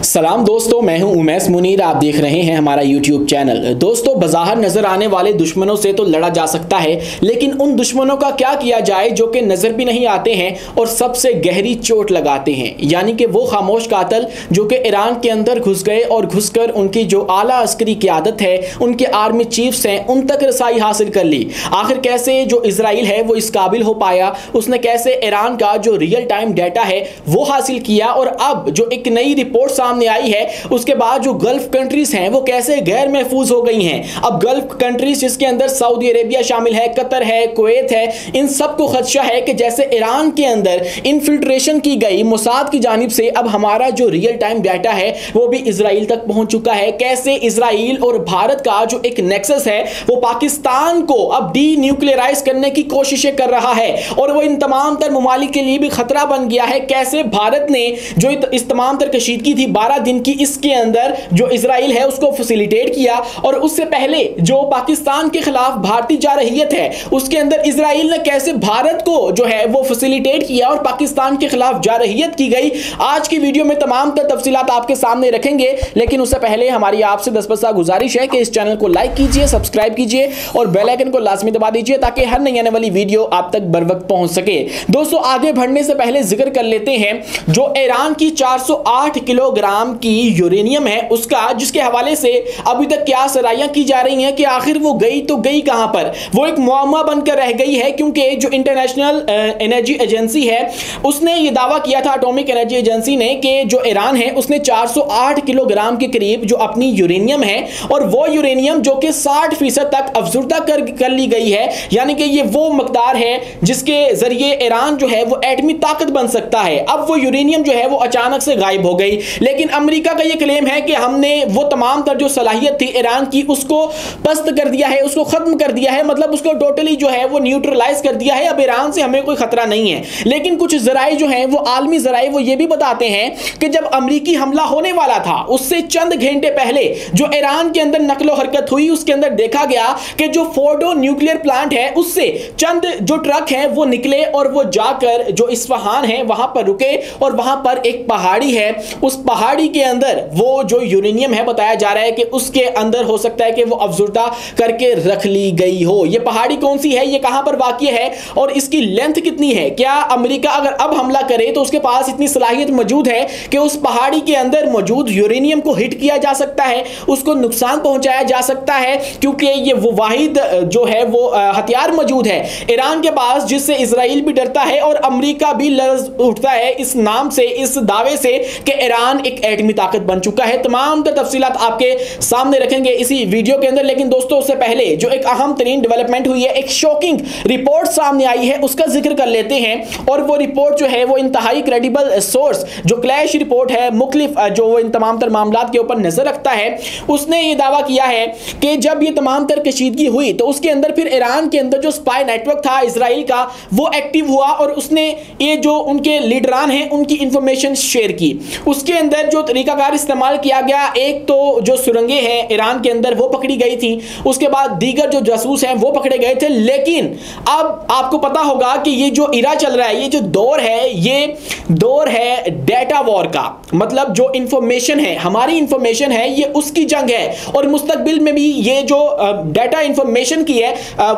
सलाम दोस्तों, मैं हूं उमैस मुनीर। आप देख रहे हैं हमारा YouTube चैनल। दोस्तों, बाज़ाहिर नज़र आने वाले दुश्मनों से तो लड़ा जा सकता है, लेकिन उन दुश्मनों का क्या किया जाए जो कि नज़र भी नहीं आते हैं और सबसे गहरी चोट लगाते हैं, यानी कि वो खामोश कातिल जो कि ईरान के अंदर घुस गए और घुसकर उनकी जो आला अस्करी क़यादत है, उनके आर्मी चीफ्स हैं, उन तक रसाई हासिल कर ली। आखिर कैसे जो इसराइल है वो इस काबिल हो पाया, उसने कैसे ईरान का जो रियल टाइम डाटा है वो हासिल किया, और अब जो एक नई रिपोर्ट सामने आई है उसके बाद जो गल्फ कंट्रीज हैं वो कैसे गैर महफूज हो गई हैं। अब गल्फ कंट्रीज जिसके अंदर सऊदी अरेबिया शामिल है, कतर है, कुवैत है, इन सबको खदशा है कि जैसे ईरान के अंदर इन्फिल्ट्रेशन की गई मोसाद की जानिब से, अब हमारा जो रियल टाइम डाटा है वो भी इसराइल तक पहुंच चुका है। कैसे इसराइल और भारत का जो एक नेक्सस है वो पाकिस्तान को अब डी न्यूक्लियराइज करने की कोशिशें कर रहा है और वो इन तमाम तर ममालिक के लिए भी खतरा बन गया है। कैसे भारत ने जो इस तमाम तर कशीदगी थी 12 दिन की, इसके अंदर जो इसराइल है उसको फैसिलिटेट किया, और उससे पहले जो पाकिस्तान के खिलाफ भारतीय जारहियत है उसके अंदर इसराइल ने कैसे भारत को जो है वो फैसिलिटेट किया और पाकिस्तान के खिलाफ जारहियत की गई। आज की वीडियो में तमाम तफसीलात आपके सामने रखेंगे, लेकिन उससे पहले हमारी आपसे 10 गुजारिश है कि इस चैनल को लाइक कीजिए, सब्सक्राइब कीजिए और बेल आइकन को लाजमी दबा दीजिए ताकि हर नई आने वाली वीडियो आप तक बर वक्त पहुंच सके। दोस्तों, आगे बढ़ने से पहले जिक्र कर लेते हैं जो ईरान की 408 किलोग्राम की यूरेनियम है उसका, जिसके हवाले से अभी तक क्या सराहियां की जा रही हैं कि आखिर वो गई तो गई कहां पर। वो एक मुअम्मा बनकर रह गई है, क्योंकि जो इंटरनेशनल एनर्जी एजेंसी है उसने ये दावा किया था, एटॉमिक एनर्जी एजेंसी ने, कि जो ईरान है उसने 408 किलोग्राम के करीब जो अपनी यूरेनियम है, और वो यूरेनियम जो कि 60% तक अफजुर्दा कर ली गई है, यानी कि ये वो मकदार है जिसके जरिए ईरान जो है वो एटमी ताकत बन सकता है। अब वो यूरेनियम जो है वो अचानक से गायब हो गई, लेकिन अमेरिका का ये क्लेम है कि हमने वो तमाम तर जो सलाहियत थी ईरान की उसको पस्त कर दिया है, उसको खत्म कर दिया है, मतलब उसको टोटली जो है वो न्यूट्रलाइज कर दिया है। अब ईरान से हमें कोई खतरा नहीं है। लेकिन कुछ जराए जो हैं वो आलमी जराए वो ये भी बताते हैं कि जब अमेरिकी हमला होने वाला था उससे चंद घंटे पहले जो ईरान के अंदर नकलो हरकत हुई उसके अंदर देखा गया कि जो फोर्डो न्यूक्लियर प्लांट है उससे चंद जो ट्रक हैं वो निकले और वो जाकर जो इस्फहान है वहां पर रुके, और वहां पर एक पहाड़ी है, उस पहाड़ी के अंदर वो जो यूरेनियम है बताया जा रहा है कि उसके अंदर हो सकता है कि वो अफजुर्दा करके रख ली गई हो। ये पहाड़ी कौन सी है, ये कहां पर वाक़ई है और इसकी लेंथ कितनी है? क्या अमेरिका अगर अब हमला करे तो उसके पास इतनी सलाहियत मौजूद है कि उस पहाड़ी के अंदर मौजूद यूरेनियम को हिट किया जा सकता है, उसको नुकसान पहुंचाया जा सकता है? क्योंकि ये वो वाहिद जो है वो हथियार मौजूद है ईरान के पास जिससे इसराइल भी डरता है और अमेरिका भी लर्ज उठता है इस नाम से, इस दावे से कि ईरान एक एटमी ताकत बन चुका है। तमाम तफसीलात आपके सामने रखेंगे इसी वीडियो के अंदर, लेकिन दोस्तों उससे पहले जो एक अहम तरीन डेवलपमेंट हुई है, एक शॉकिंग रिपोर्ट सामने आई है, उसका जिक्र कर लेते हैं। और वो रिपोर्ट जो है वो इंतहाई क्रेडिबल सोर्स जो क्लैश रिपोर्ट है, मुख्तलिफ जो इन तमाम तर मामलात के ऊपर नजर रखता है, उसने ये दावा किया है कि जब ये तमाम तर कशीदगी हुई तो उसके अंदर फिर ईरान के अंदर जो स्पाई नेटवर्क था इसराइल का वो एक्टिव हुआ और उसने ये जो उनके लीडरान हैं उनकी इंफॉर्मेशन शेयर की। उसके अंदर जो तरीकाकार इस्तेमाल किया गया, एक तो जो सुरंगें हैं ईरान के अंदर वो पकड़ी गई थी, उसके बाद दीगर जो जासूस हैं वो पकड़े गए थे। लेकिन अब आपको पता होगा कि ये जो इरा चल रहा है, ये जो दौर है, ये दौर है डेटा वॉर का, मतलब जो इंफॉर्मेशन है, हमारी इंफॉर्मेशन है, ये उसकी जंग है, और मुस्तकबिल में भी ये जो डेटा इंफॉर्मेशन की है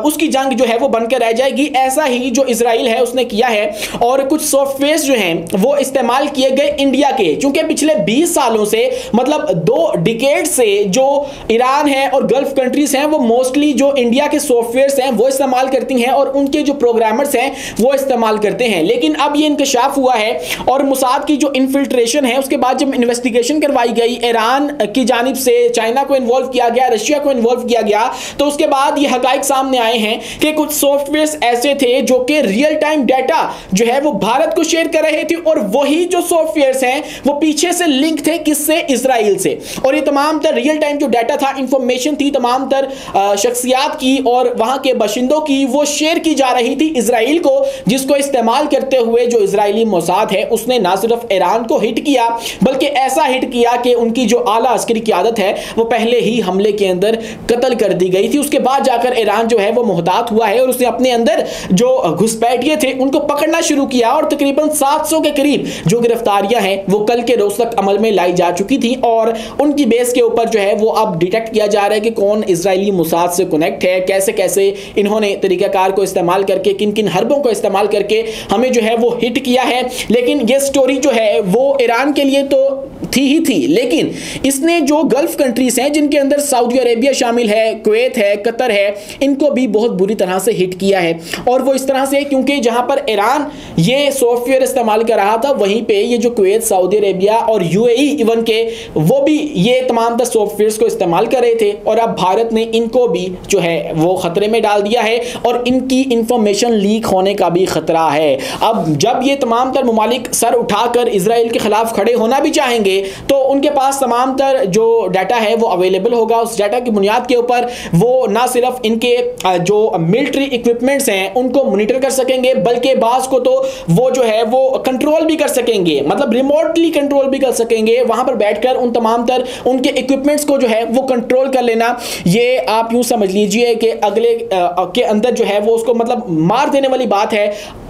उसकी जंग जो है वो बनकर रह जाएगी। ऐसा ही जो इसराइल है उसने किया है, और कुछ सॉफ्टवेयर जो हैं वो इस्तेमाल किए गए इंडिया के, क्योंकि पिछले 20 सालों से, मतलब 2 डिकेड से जो ईरान है और गल्फ कंट्रीज हैं वो मोस्टली जो इंडिया के सॉफ्टवेयर्स हैं वो इस्तेमाल करती हैं और उनके जो प्रोग्रामर्स हैं वो इस्तेमाल करते हैं। लेकिन अब ये इंकशाफ हुआ है और मोसाद की जो इन्फिल्ट्रेशन है उसके बाद जब इन्वेस्टिगेशन करवाई गई, ईरान की जानिब से चाइना को इन्वॉल्व किया गया, रशिया को इन्वॉल्व किया गया, तो उसके बाद ये हकाइक सामने आए हैं कि कुछ सॉफ्टवेयर्स ऐसे थे जो कि रियल टाइम डाटा जो है वो भारत को शेयर कर रहे थे, और वही जो सॉफ्टवेयर्स हैं वो पीछे से लिंक थे किससे, इसराइल से। और ये तमाम तर रियल टाइम जो डाटा था, इंफॉर्मेशन थी तमाम तर शख्सियात की और वहां के बाशिंदों की, वो शेयर की जा रही थी इसराइल को, जिसको इस्तेमाल करते हुए जो इजरायली मोसाद है उसने ना सिर्फ ईरान को हिट किया बल्कि ऐसा हिट किया कि उनकी जो आला अस्करी क़यादत है वो पहले ही हमले के अंदर कत्ल कर दी गई थी। उसके बाद जाकर ईरान जो है वो मुहतात हुआ है और उसने अपने अंदर जो घुसपैठिए थे उनको पकड़ना शुरू किया, और तकरीबन 700 के करीब जो गिरफ्तारियां हैं वो कल के रोज तक अमल में लाई जा चुकी थी और उनकी बेस के ऊपर जो है वो अब डिटेक्ट किया जा रहा है कि कौन इजरायली मोसाद से कनेक्ट है, कैसे कैसे इन्होंने तरीकाकार को इस्तेमाल करके, किन किन हरबों को इस्तेमाल करके हमें जो है वो हिट किया है। लेकिन ये स्टोरी जो है वो ईरान के लिए तो थी ही थी, लेकिन इसने जो गल्फ कंट्रीज हैं जिनके अंदर सऊदी अरेबिया शामिल है, कुवैत है, कतर है, इनको भी बहुत बुरी तरह से हिट किया है। और वो इस तरह से क्योंकि जहां पर ईरान ये सॉफ्टवेयर इस्तेमाल कर रहा था, वहीं पे ये जो कुवैत, सऊदी अरेबिया और यूएई इवन के वो भी ये तमाम सॉफ्टवेयर्स को इस्तेमाल कर रहे थे। और अब भारत ने इनको भी जो है वो खतरे में डाल दिया है और इनकी इंफॉर्मेशन लीक होने का भी खतरा है। अब जब ये तमाम तर मुमालिक सर उठाकर इजराइल के खिलाफ खड़े होना भी चाहेंगे तो उनके पास तमाम तर जो डाटा है वो अवेलेबल होगा। उस डाटा की बुनियाद के ऊपर वो ना सिर्फ इनके जो मिलिट्री इक्विपमेंट्स हैं उनको मॉनिटर कर सकेंगे, बल्कि बाज को तो वो जो है वो कंट्रोल भी कर सकेंगे, मतलब रिमोटली कंट्रोल भी कर सकेंगे। वहां पर बैठकर उन तमाम तर उनके इक्विपमेंट्स को जो है वो कंट्रोल कर लेना, ये आप यूं समझ लीजिए कि अगले के अंदर जो है वो उसको मतलब मार देने वाली बात है।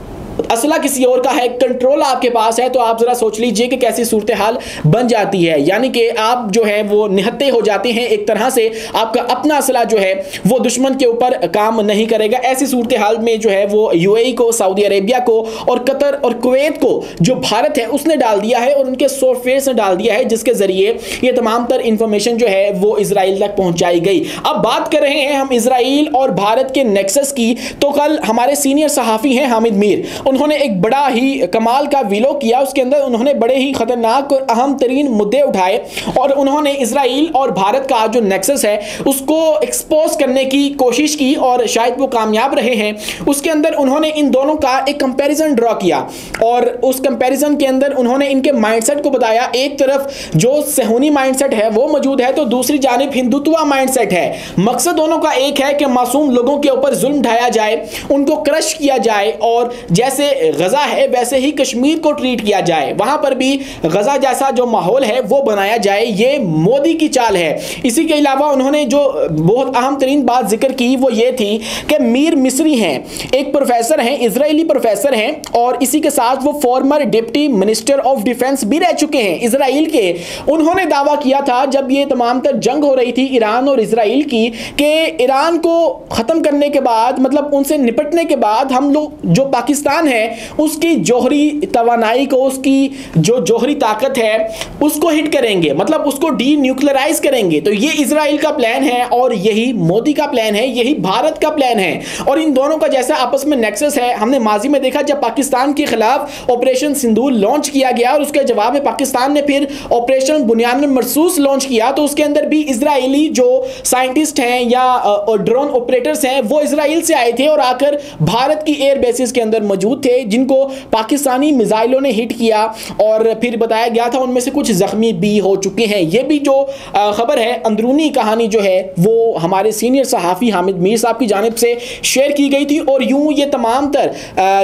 असला किसी और का है, कंट्रोल आपके पास है, तो आप जरा सोच लीजिए कि कैसी सूरत हाल बन जाती है। यानी कि आप जो है वो निहत्ते हो जाते हैं एक तरह से, आपका अपना असला जो है वो दुश्मन के ऊपर काम नहीं करेगा। ऐसी सूरत हाल में जो है वो यूएई को, सऊदी अरेबिया को और कतर और कुवैत को जो भारत है उसने डाल दिया है और उनके सॉफ्टवेयर से डाल दिया है, जिसके जरिए ये तमाम तर इंफॉर्मेशन जो है वो इजराइल तक पहुंचाई गई। अब बात कर रहे हैं हम इजराइल और भारत के नेक्सस की, तो कल हमारे सीनियर सहाफी हैं हामिद मीर, उन्होंने एक बड़ा ही कमाल का वीलॉग किया। उसके अंदर उन्होंने बड़े ही खतरनाक और अहम तरीन मुद्दे उठाए और उन्होंने इजराइल और भारत का जो नेक्सस है उसको एक्सपोज करने की कोशिश की और शायद वो कामयाब रहे हैं। उसके अंदर उन्होंने इन दोनों का एक कंपैरिजन ड्रॉ किया और उस कंपैरिजन के अंदर उन्होंने इनके माइंडसेट को बताया। एक तरफ जो सेहूनी माइंडसेट है वो मौजूद है, तो दूसरी जानिब हिंदुत्व माइंडसेट है। मकसद दोनों का एक है कि मासूम लोगों के ऊपर जुल्म ढाया जाए, उनको क्रश किया जाए और जैसे गजा है वैसे ही कश्मीर को ट्रीट किया जाए, वहां पर भी गजा जैसा जो माहौल है वो बनाया जाए। ये मोदी की चाल है। इसी के अलावा उन्होंने जो बहुत अहम तरीन बात जिक्र की वो ये थी कि मीर मिस्री हैं, एक प्रोफेसर हैं, इजरायली प्रोफेसर हैं और इसी के साथ वो farmer deputy minister of defence भी रह चुके हैं इजराइल के। उन्होंने दावा किया था जब ये तमाम तर जंग हो रही थी ईरान और इजराइल की, कि ईरान को खत्म करने के बाद, मतलब उनसे निपटने के बाद, हम लोग जो पाकिस्तान है उसकी जोहरी तवानाई को, उसकी जो जोहरी ताकत है उसको हिट करेंगे, मतलब उसको डी न्यूक्लियराइज करेंगे। तो ये इजराइल का प्लान है और यही मोदी का प्लान है, यही भारत का प्लान है। और इन दोनों का जैसा आपस में नेक्सस है, हमने माजी में देखा जब पाकिस्तान के खिलाफ ऑपरेशन सिंदूर लॉन्च किया गया और उसके जवाब में पाकिस्तान ने फिर ऑपरेशन बुनियाद मरसूस लॉन्च किया, तो उसके अंदर भी इजरायली जो साइंटिस्ट हैं या ड्रोन ऑपरेटर्स हैं वो इजराइल से आए थे और आकर भारत की एयर बेसिस के अंदर मौजूद थे, जिनको पाकिस्तानी मिसाइलों ने हिट किया और फिर बताया गया था उनमें से कुछ जख्मी भी हो चुके हैं। ये भी जो खबर है, अंदरूनी कहानी जो है वो हमारे सीनियर सहाफ़ी हामिद मीर साहब की जानिब से शेयर की गई थी। और यूं ये तमाम तर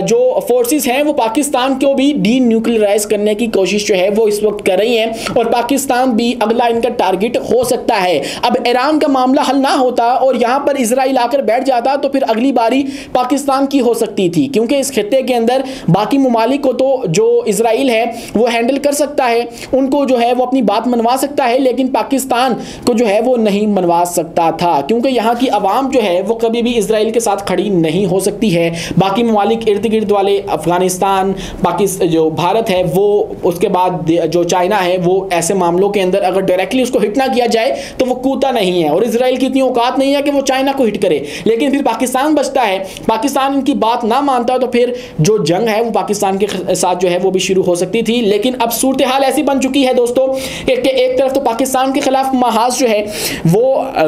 जो फोर्सेस हैं वो पाकिस्तान को भी डी न्यूक्लियराइज करने की कोशिश जो है वो इस वक्त कर रही हैं और पाकिस्तान भी अगला इनका टारगेट हो सकता है। अब ईरान का मामला हल ना होता और यहां पर इजराइल आकर बैठ जाता तो फिर अगली बारी पाकिस्तान की हो सकती थी, क्योंकि इस खित्ते के अंदर बाकी ममालिक को तो जो इजराइल है वो हैंडल कर सकता है, उनको जो है वो अपनी बात मनवा सकता है, लेकिन पाकिस्तान को जो है वो नहीं मनवा सकता था, क्योंकि यहाँ की आवाम जो है वो कभी भी इजराइल के साथ खड़ी नहीं हो सकती है। बाकी ममालिक इर्द गिर्द वाले, अफगानिस्तान, पाकिस्तान, जो भारत है वो, उसके बाद जो चाइना है, वो ऐसे मामलों के अंदर अगर डायरेक्टली उसको हिट ना किया जाए तो वो कूदता नहीं है और इजराइल की इतनी औकात नहीं है कि वो चाइना को हिट करे। लेकिन फिर पाकिस्तान बचता है, पाकिस्तान इनकी बात ना मानता तो फिर जो जंग है वो पाकिस्तान के साथ जो है वो भी शुरू हो सकती थी। लेकिन अब सूरत हाल ऐसी बन चुकी है दोस्तों कि एक तरफ तो पाकिस्तान के खिलाफ महाज जो है वो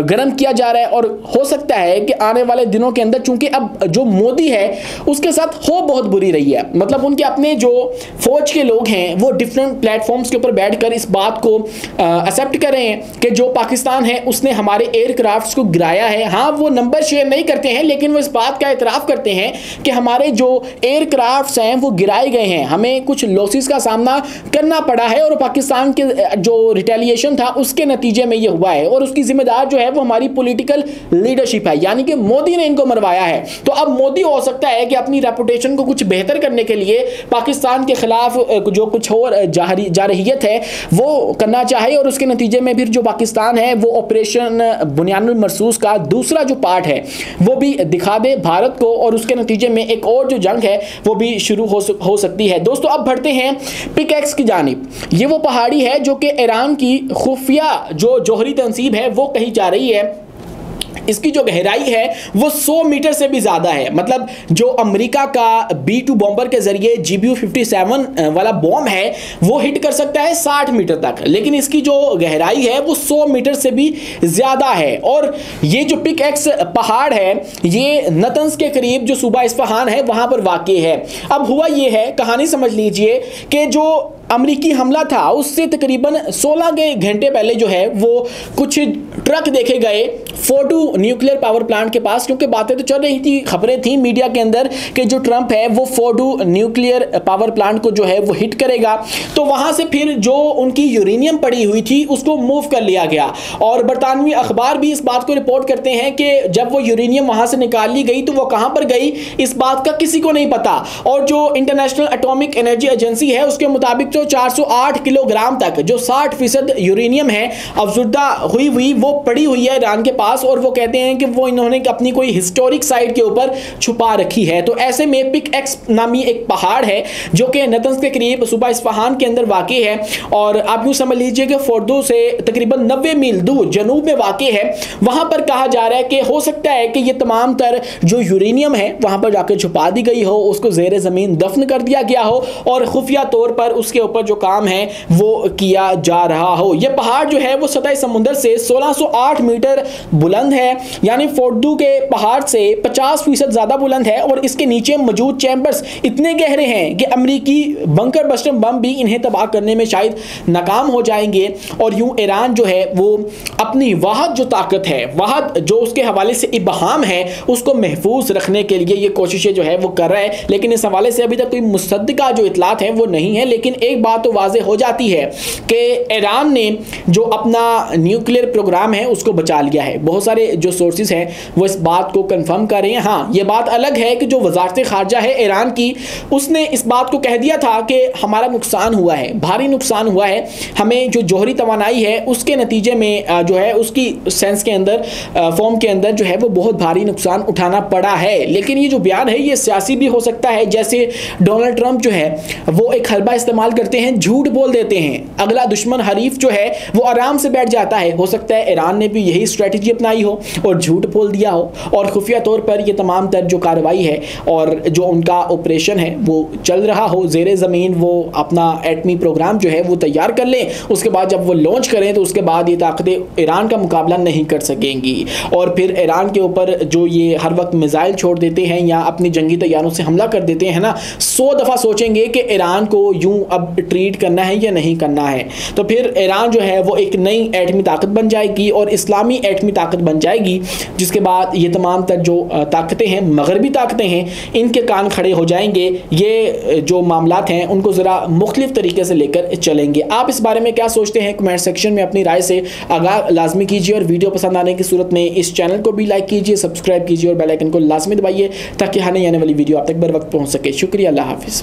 गर्म किया जा रहा है और हो सकता है कि आने वाले दिनों के अंदर, चूंकि अब जो मोदी है उसके साथ हो बहुत बुरी रही है, मतलब उनके अपने जो फौज के लोग हैं वो डिफरेंट प्लेटफॉर्म्स के ऊपर बैठकर इस बात को एक्सेप्ट कर रहे हैं कि जो पाकिस्तान है उसने हमारे एयरक्राफ्ट्स को गिराया है। हाँ, वो नंबर शेयर नहीं करते हैं लेकिन वो इस बात का एतराफ़ करते हैं कि हमारे जो एयर एयरक्राफ्ट्स हैं वो गिराए गए हैं, हमें कुछ लॉसेस का सामना करना पड़ा है और पाकिस्तान के जो रिटेलिएशन था उसके नतीजे में ये हुआ है और उसकी जिम्मेदार जो है वो हमारी पॉलिटिकल लीडरशिप है, यानी कि मोदी ने इनको मरवाया है। तो अब मोदी हो सकता है कि अपनी रेपुटेशन को कुछ बेहतर करने के लिए पाकिस्तान के खिलाफ जो कुछ और जारहियत है वो करना चाहे और उसके नतीजे में फिर जो पाकिस्तान है वो ऑपरेशन बुनियानुल मरसूस का दूसरा जो पार्ट है वो भी दिखा दे भारत को और उसके नतीजे में एक और जो जंग है वो भी शुरू हो सकती है। दोस्तों अब बढ़ते हैं पिकैक्स की जानिब। ये वो पहाड़ी है जो कि ईरान की खुफिया जो जौहरी तंसीब है वो कही जा रही है। इसकी जो गहराई है वो 100 मीटर से भी ज़्यादा है, मतलब जो अमेरिका का B-2 बॉम्बर के जरिए GBU-57 वाला बॉम्ब है वो हिट कर सकता है 60 मीटर तक, लेकिन इसकी जो गहराई है वो 100 मीटर से भी ज़्यादा है। और ये जो पिकैक्स पहाड़ है ये नतंज के करीब जो सूबा इस्फहान है वहाँ पर वाक़ई है। अब हुआ ये है, कहानी समझ लीजिए कि जो अमरीकी हमला था उससे तकरीबन 16 घंटे पहले जो है वो कुछ ट्रक देखे गए फोर्डो न्यूक्लियर पावर प्लांट के पास, क्योंकि बातें तो चल रही थी, खबरें थी मीडिया के अंदर कि जो ट्रंप है वो फोर्डो न्यूक्लियर पावर प्लांट को जो है वो हिट करेगा। तो वहां से फिर जो उनकी यूरेनियम पड़ी हुई थी उसको मूव कर लिया गया और बरतानवी अखबार भी इस बात को रिपोर्ट करते हैं कि जब वो यूरेनियम वहां से निकाल ली गई तो वो कहां पर गई इस बात का किसी को नहीं पता। और जो इंटरनेशनल एटॉमिक एनर्जी एजेंसी है उसके मुताबिक तो 408 किलोग्राम तक जो 60% यूरेनियम है अफजुदा हुई वो पड़ी हुई है ईरान के पास और वो कहते हैं कि वो इन्होंने अपनी कोई हिस्टोरिक साइट के ऊपर छुपा रखी है। तो ऐसे में पिकैक्स नामी एक पहाड़ है जो कि नतंज के करीब सूबा इस्फहान के अंदर वाक़ई है और आप यूँ समझ लीजिए कि फोर्दो से तकरीबन 90 मील दूर जनूब में वाक़ई है। वहाँ पर कहा जा रहा है कि हो सकता है कि ये तमाम तर जो यूरेनियम है वहाँ पर जाकर छुपा दी गई हो, उसको ज़ेर ज़मीन दफन कर दिया गया हो और खुफिया तौर पर उसके ऊपर जो काम है वो किया जा रहा हो। यह पहाड़ जो है वो सतह समुद्र से 1608 मीटर बुलंद है, यानी फोर्डो के पहाड़ से 50% ज़्यादा बुलंद है और इसके नीचे मौजूद चैम्बर्स इतने गहरे हैं कि अमरीकी बंकर बस्टर बम भी इन्हें तबाह करने में शायद नाकाम हो जाएंगे। और यूं ईरान जो है वो अपनी वाहद जो ताकत है, वाहद जो उसके हवाले से इबहाम है, उसको महफूज रखने के लिए ये कोशिशें जो है वो कर रहा है। लेकिन इस हवाले से अभी तक कोई मुसद्दिका जो इतलात है वो नहीं है। लेकिन एक बात तो वाज़े हो जाती है कि ईरान ने जो अपना न्यूक्लियर प्रोग्राम है उसको बचा लिया है। बहुत सारे जो सोर्सेज हैं वो इस बात को कंफर्म कर रहे हैं। हाँ, ये बात अलग है कि जो वजारत खारजा है ईरान की, उसने इस बात को कह दिया था कि हमारा नुकसान हुआ है, भारी नुकसान हुआ है, हमें जो जौहरी तवानाई है उसके नतीजे में जो है उसकी सेंस के अंदर फॉर्म के अंदर जो है वो बहुत भारी नुकसान उठाना पड़ा है। लेकिन ये जो बयान है ये सियासी भी हो सकता है, जैसे डोनाल्ड ट्रंप जो है वो एक हलबा इस्तेमाल करते हैं, झूठ बोल देते हैं, अगला दुश्मन हरीफ जो है वो आराम से बैठ जाता है। हो सकता है ईरान ने भी यही स्ट्रेटजी अपनाई हो और झूठ बोल दिया हो और खुफिया तौर पर ये तमाम तर जो कार्रवाई है और जो उनका ऑपरेशन है वो चल रहा हो, ज़ेरे ज़मीन वो अपना एटमी प्रोग्राम जो है वो तैयार कर लें, उसके बाद जब वो लॉन्च करें तो उसके बाद ये ताकतें ईरान का मुकाबला नहीं कर सकेंगी। और फिर ईरान के ऊपर जो ये हर वक्त मिसाइल छोड़ देते हैं या अपनी जंगी तैयारों से हमला कर देते हैं ना, 100 दफ़ा सोचेंगे कि ईरान को यूं अब ट्रीट करना है या नहीं करना है। तो फिर ईरान जो है वो एक नई एटमी ताकत बन जाएगी और इस्लामी एटमी ताकत बन जाएगी, जिसके बाद ये तमाम तर जो ताकतें हैं, मगरबी ताकतें हैं, इनके कान खड़े हो जाएंगे। ये जो मामलात हैं उनको ज़रा मुख्तलिफ तरीके से लेकर चलेंगे। आप इस बारे में क्या सोचते हैं कमेंट सेक्शन में अपनी राय से आगाह लाजमी कीजिए और वीडियो पसंद आने की सूरत में इस चैनल को भी लाइक कीजिए, सब्सक्राइब कीजिए और बेल आइकन को लाजमी दबाइए ताकि आने वाली वीडियो आप तक बर वक्त पहुँच सके। शुक्रिया, अल्लाह हाफिज़।